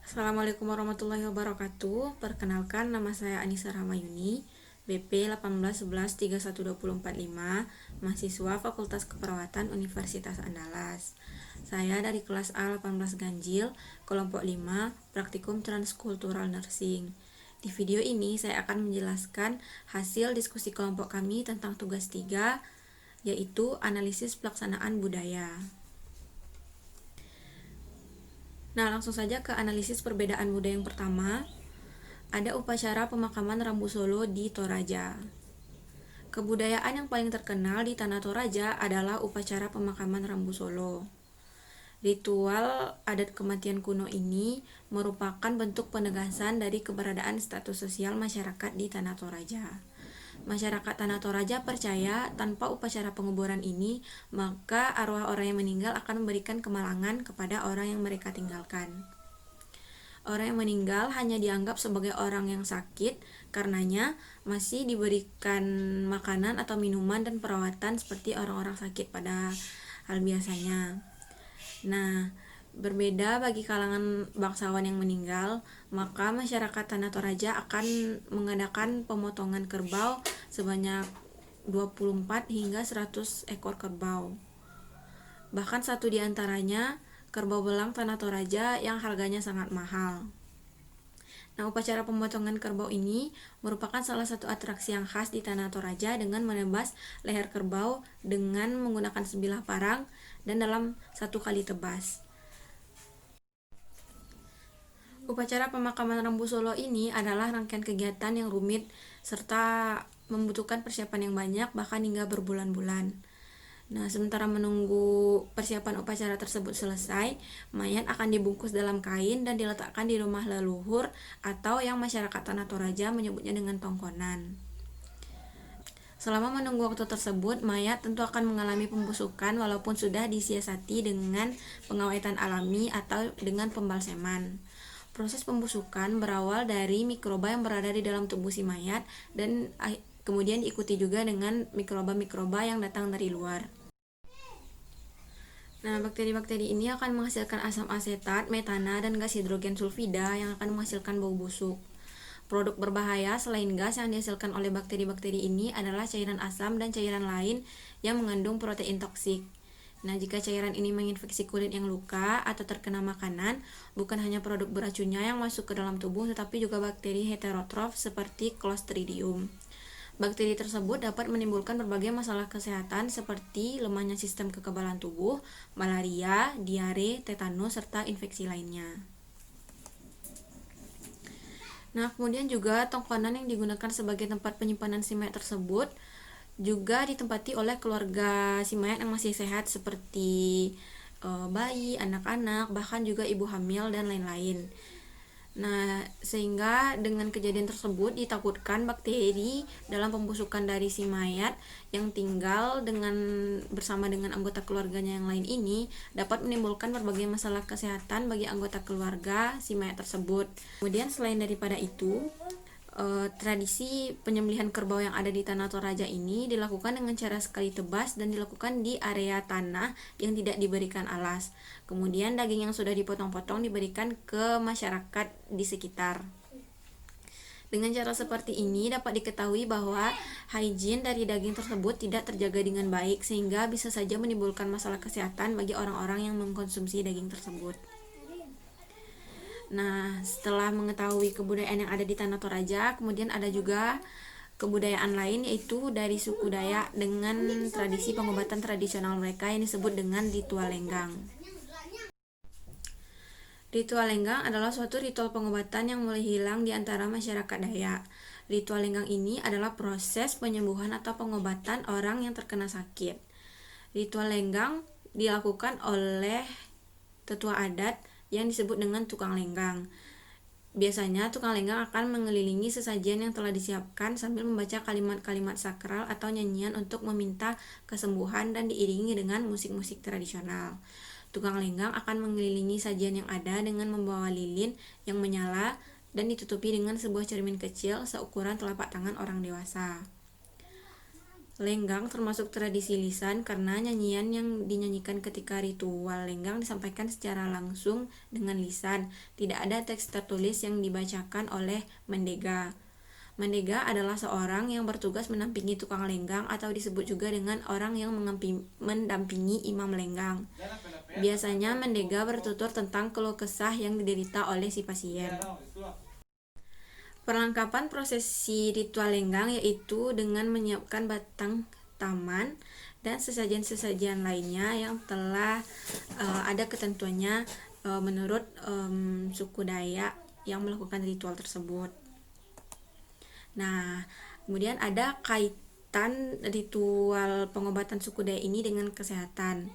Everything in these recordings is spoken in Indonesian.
Assalamualaikum warahmatullahi wabarakatuh. Perkenalkan, nama saya Anissa Ramayuni, BP 1811312045, mahasiswa Fakultas Keperawatan Universitas Andalas. Saya dari kelas A 18 Ganjil, kelompok 5, praktikum Transkultural Nursing. Di video ini saya akan menjelaskan hasil diskusi kelompok kami tentang tugas 3, yaitu analisis pelaksanaan budaya. Nah, langsung saja ke analisis perbedaan budaya yang pertama. Ada upacara pemakaman Rambu Solo di Toraja. Kebudayaan yang paling terkenal di Tanah Toraja adalah upacara pemakaman Rambu Solo. Ritual adat kematian kuno ini merupakan bentuk penegasan dari keberadaan status sosial masyarakat di Tanah Toraja. Masyarakat Tanah Toraja percaya tanpa upacara penguburan ini, maka arwah orang yang meninggal akan memberikan kemalangan kepada orang yang mereka tinggalkan. Orang yang meninggal hanya dianggap sebagai orang yang sakit, karenanya masih diberikan makanan atau minuman dan perawatan seperti orang-orang sakit pada hal biasanya. Nah, berbeda bagi kalangan bangsawan yang meninggal, maka masyarakat Tanah Toraja akan mengadakan pemotongan kerbau sebanyak 24 hingga 100 ekor kerbau. Bahkan satu di antaranya kerbau belang Tanah Toraja yang harganya sangat mahal. Nah, upacara pemotongan kerbau ini merupakan salah satu atraksi yang khas di Tanah Toraja dengan menebas leher kerbau dengan menggunakan sebilah parang dan dalam satu kali tebas. Upacara pemakaman Rambu Solo ini adalah rangkaian kegiatan yang rumit serta membutuhkan persiapan yang banyak, bahkan hingga berbulan-bulan. Nah, sementara menunggu persiapan upacara tersebut selesai, mayat akan dibungkus dalam kain dan diletakkan di rumah leluhur atau yang masyarakat Tanah Toraja menyebutnya dengan tongkonan. Selama menunggu waktu tersebut, mayat tentu akan mengalami pembusukan walaupun sudah disiasati dengan pengawetan alami atau dengan pembalseman. Proses pembusukan berawal dari mikroba yang berada di dalam tubuh si mayat dan kemudian diikuti juga dengan mikroba-mikroba yang datang dari luar. Nah, bakteri-bakteri ini akan menghasilkan asam asetat, metana, dan gas hidrogen sulfida yang akan menghasilkan bau busuk. Produk berbahaya selain gas yang dihasilkan oleh bakteri-bakteri ini adalah cairan asam dan cairan lain yang mengandung protein toksik. Nah, jika cairan ini menginfeksi kulit yang luka atau terkena makanan, bukan hanya produk beracunnya yang masuk ke dalam tubuh, tetapi juga bakteri heterotrof seperti Clostridium. Bakteri tersebut dapat menimbulkan berbagai masalah kesehatan seperti lemahnya sistem kekebalan tubuh, malaria, diare, tetanus, serta infeksi lainnya. Nah, kemudian juga tongkonan yang digunakan sebagai tempat penyimpanan si mayat tersebut juga ditempati oleh keluarga si mayat yang masih sehat seperti bayi, anak-anak, bahkan juga ibu hamil dan lain-lain. Nah, sehingga dengan kejadian tersebut ditakutkan bakteri dalam pembusukan dari si mayat yang tinggal bersama dengan anggota keluarganya yang lain ini dapat menimbulkan berbagai masalah kesehatan bagi anggota keluarga si mayat tersebut. Kemudian selain daripada itu, tradisi penyembelihan kerbau yang ada di Tanah Toraja ini dilakukan dengan cara sekali tebas dan dilakukan di area tanah yang tidak diberikan alas. Kemudian daging yang sudah dipotong-potong diberikan ke masyarakat di sekitar. Dengan cara seperti ini dapat diketahui bahwa higien dari daging tersebut tidak terjaga dengan baik sehingga bisa saja menimbulkan masalah kesehatan bagi orang-orang yang mengkonsumsi daging tersebut. Nah, setelah mengetahui kebudayaan yang ada di Tanah Toraja, kemudian ada juga kebudayaan lain yaitu dari suku Dayak dengan tradisi pengobatan tradisional mereka yang disebut dengan ritual lenggang. Ritual lenggang adalah suatu ritual pengobatan yang mulai hilang di antara masyarakat Dayak. Ritual lenggang ini adalah proses penyembuhan atau pengobatan orang yang terkena sakit. Ritual lenggang dilakukan oleh tetua adat yang disebut dengan tukang lenggang. Biasanya tukang lenggang akan mengelilingi sesajen yang telah disiapkan sambil membaca kalimat-kalimat sakral atau nyanyian untuk meminta kesembuhan dan diiringi dengan musik-musik tradisional. Tukang lenggang akan mengelilingi sajian yang ada dengan membawa lilin yang menyala dan ditutupi dengan sebuah cermin kecil seukuran telapak tangan orang dewasa. Lenggang termasuk tradisi lisan karena nyanyian yang dinyanyikan ketika ritual lenggang disampaikan secara langsung dengan lisan. Tidak ada teks tertulis yang dibacakan oleh mendega. Mendega adalah seorang yang bertugas mendampingi tukang lenggang atau disebut juga dengan orang yang mendampingi imam lenggang. Biasanya mendega bertutur tentang keluh kesah yang diderita oleh si pasien. Perlengkapan prosesi ritual lenggang yaitu dengan menyiapkan batang taman dan sesajen-sesajen lainnya yang telah ada ketentuannya menurut suku Dayak yang melakukan ritual tersebut. Nah, kemudian ada kaitan ritual pengobatan suku Dayak ini dengan kesehatan.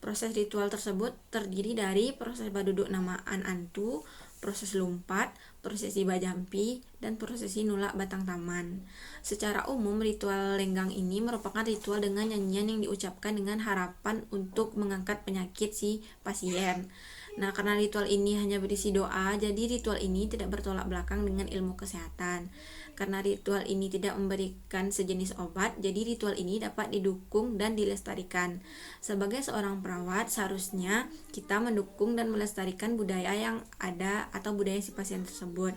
Proses ritual tersebut terdiri dari proses baduduk namaan antu, proses lumpat, prosesi bajampi, dan prosesi nulak batang taman. Secara umum, ritual lenggang ini merupakan ritual dengan nyanyian yang diucapkan dengan harapan untuk mengangkat penyakit si pasien. Nah, karena ritual ini hanya berisi doa, jadi ritual ini tidak bertolak belakang dengan ilmu kesehatan. Karena ritual ini tidak memberikan sejenis obat, jadi ritual ini dapat didukung dan dilestarikan. Sebagai seorang perawat, seharusnya kita mendukung dan melestarikan budaya yang ada atau budaya si pasien tersebut.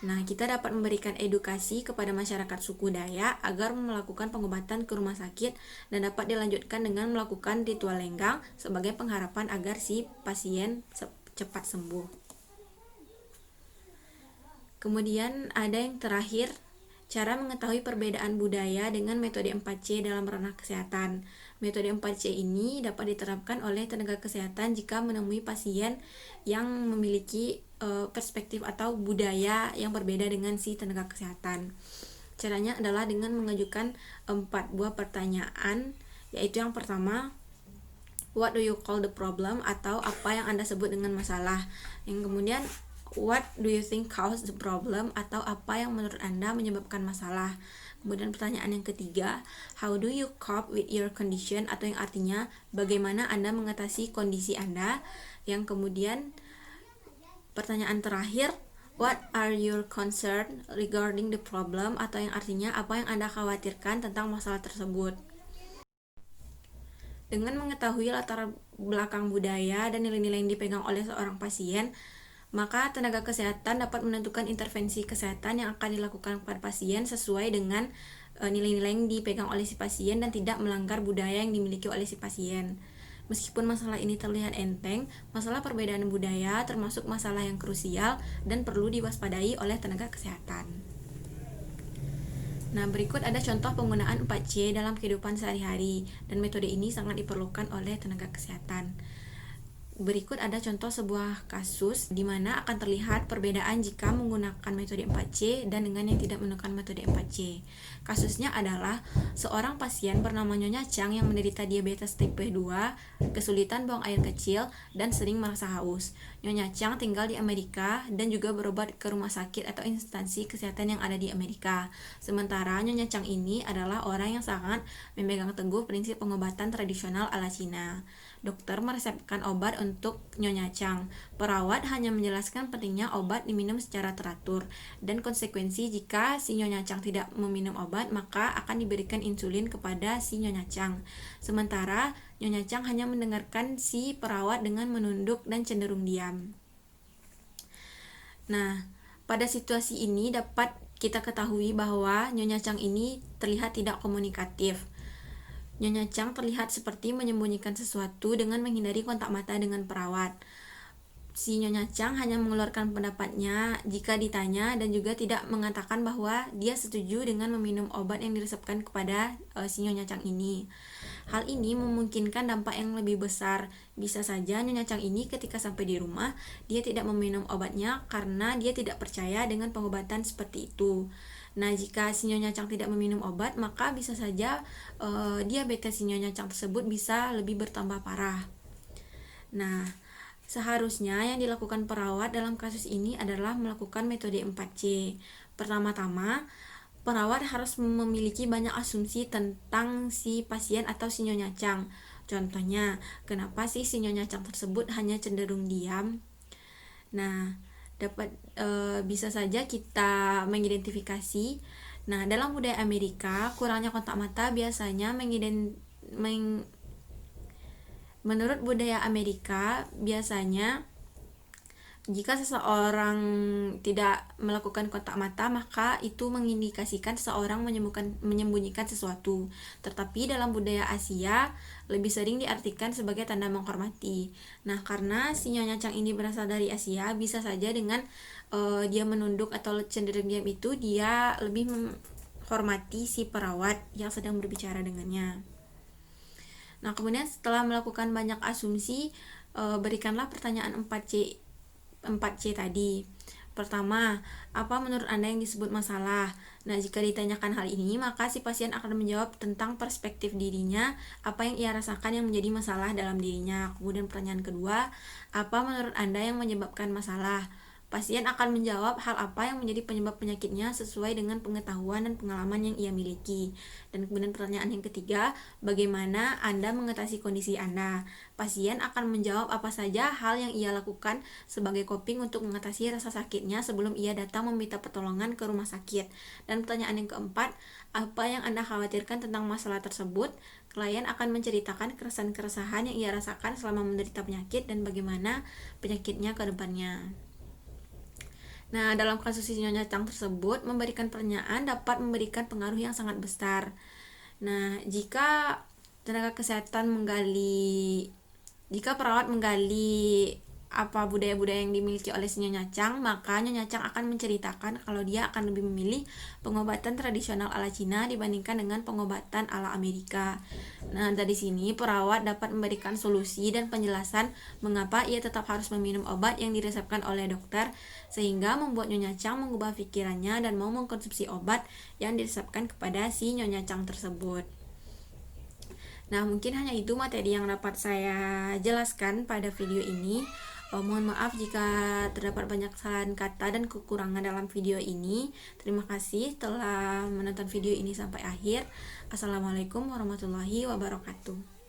Nah, kita dapat memberikan edukasi kepada masyarakat suku Dayak agar melakukan pengobatan ke rumah sakit dan dapat dilanjutkan dengan melakukan ritual lenggang sebagai pengharapan agar si pasien cepat sembuh. Kemudian ada yang terakhir, cara mengetahui perbedaan budaya dengan metode 4C dalam ranah kesehatan. Metode 4C ini dapat diterapkan oleh tenaga kesehatan jika menemui pasien yang memiliki perspektif atau budaya yang berbeda dengan si tenaga kesehatan. Caranya adalah dengan mengajukan 4 buah pertanyaan, yaitu yang pertama, what do you call the problem, atau apa yang Anda sebut dengan masalah. Yang kemudian, what do you think caused the problem, atau apa yang menurut Anda menyebabkan masalah. Kemudian pertanyaan yang ketiga, how do you cope with your condition, atau yang artinya bagaimana Anda mengatasi kondisi Anda. Yang kemudian pertanyaan terakhir, what are your concern regarding the problem, atau yang artinya apa yang Anda khawatirkan tentang masalah tersebut. Dengan mengetahui latar belakang budaya dan nilai-nilai yang dipegang oleh seorang pasien, maka tenaga kesehatan dapat menentukan intervensi kesehatan yang akan dilakukan kepada pasien sesuai dengan nilai-nilai yang dipegang oleh si pasien dan tidak melanggar budaya yang dimiliki oleh si pasien. Meskipun masalah ini terlihat enteng, masalah perbedaan budaya termasuk masalah yang krusial dan perlu diwaspadai oleh tenaga kesehatan. Nah, berikut ada contoh penggunaan 4C dalam kehidupan sehari-hari, dan metode ini sangat diperlukan oleh tenaga kesehatan. Berikut ada contoh sebuah kasus di mana akan terlihat perbedaan jika menggunakan metode 4C dan dengan yang tidak menggunakan metode 4C. Kasusnya adalah seorang pasien bernama Nyonya Chang yang menderita diabetes tipe 2, kesulitan buang air kecil, dan sering merasa haus. Nyonya Chang tinggal di Amerika dan juga berobat ke rumah sakit atau instansi kesehatan yang ada di Amerika. Sementara Nyonya Chang ini adalah orang yang sangat memegang teguh prinsip pengobatan tradisional ala Cina. Dokter meresepkan obat untuk Nyonya Chang. Perawat hanya menjelaskan pentingnya obat diminum secara teratur dan konsekuensi jika si Nyonya Chang tidak meminum obat, maka akan diberikan insulin kepada si Nyonya Chang. Sementara Nyonya Chang hanya mendengarkan si perawat dengan menunduk dan cenderung diam. Nah, pada situasi ini dapat kita ketahui bahwa Nyonya Chang ini terlihat tidak komunikatif. Nyonya Chang terlihat seperti menyembunyikan sesuatu dengan menghindari kontak mata dengan perawat. Si Nyonya Chang hanya mengeluarkan pendapatnya jika ditanya dan juga tidak mengatakan bahwa dia setuju dengan meminum obat yang diresepkan kepada si Nyonya Chang ini. Hal ini memungkinkan dampak yang lebih besar. Bisa saja Nyonya Chang ini ketika sampai di rumah, dia tidak meminum obatnya karena dia tidak percaya dengan pengobatan seperti itu. Nah, jika si Nyonya Chang tidak meminum obat, maka bisa saja diabetes si Nyonya Chang tersebut bisa lebih bertambah parah. Nah, seharusnya yang dilakukan perawat dalam kasus ini adalah melakukan metode 4C. Pertama-tama, perawat harus memiliki banyak asumsi tentang si pasien atau si Nyonya Chang. Contohnya, kenapa sih si Nyonya Chang tersebut hanya cenderung diam? Nah, bisa saja kita mengidentifikasi Nah, dalam budaya Amerika, kurangnya kontak mata biasanya menurut budaya Amerika, biasanya jika seseorang tidak melakukan kontak mata, maka itu mengindikasikan seseorang menyembunyikan sesuatu. Tetapi dalam budaya Asia, lebih sering diartikan sebagai tanda menghormati. Nah, karena si Nyonya Chang ini berasal dari Asia, bisa saja dengan dia menunduk atau cenderung diam itu, dia lebih menghormati si perawat yang sedang berbicara dengannya. Nah, kemudian setelah melakukan banyak asumsi, berikanlah pertanyaan 4C tadi. Pertama, apa menurut Anda yang disebut masalah? Nah, jika ditanyakan hal ini, maka si pasien akan menjawab tentang perspektif dirinya, apa yang ia rasakan yang menjadi masalah dalam dirinya. Kemudian pertanyaan kedua, apa menurut Anda yang menyebabkan masalah? Pasien akan menjawab hal apa yang menjadi penyebab penyakitnya sesuai dengan pengetahuan dan pengalaman yang ia miliki. Dan kemudian pertanyaan yang ketiga, bagaimana Anda mengatasi kondisi Anda? Pasien akan menjawab apa saja hal yang ia lakukan sebagai coping untuk mengatasi rasa sakitnya sebelum ia datang meminta pertolongan ke rumah sakit. Dan pertanyaan yang keempat, apa yang Anda khawatirkan tentang masalah tersebut? Klien akan menceritakan keresahan-keresahan yang ia rasakan selama menderita penyakit dan bagaimana penyakitnya ke depannya. Nah, dalam kasus Nyonya Chang tersebut, memberikan pertanyaan dapat memberikan pengaruh yang sangat besar. Nah, jika perawat menggali apa budaya-budaya yang dimiliki oleh si Nyonya Chang, maka Nyonya Chang akan menceritakan kalau dia akan lebih memilih pengobatan tradisional ala Cina dibandingkan dengan pengobatan ala Amerika. Nah, dari sini perawat dapat memberikan solusi dan penjelasan mengapa ia tetap harus meminum obat yang diresepkan oleh dokter, sehingga membuat Nyonya Chang mengubah pikirannya dan mau mengkonsumsi obat yang diresepkan kepada si Nyonya Chang tersebut. Nah, mungkin hanya itu materi yang dapat saya jelaskan pada video ini. Mohon maaf jika terdapat banyak kesalahan kata dan kekurangan dalam video ini. Terima kasih telah menonton video ini sampai akhir. Assalamualaikum warahmatullahi wabarakatuh.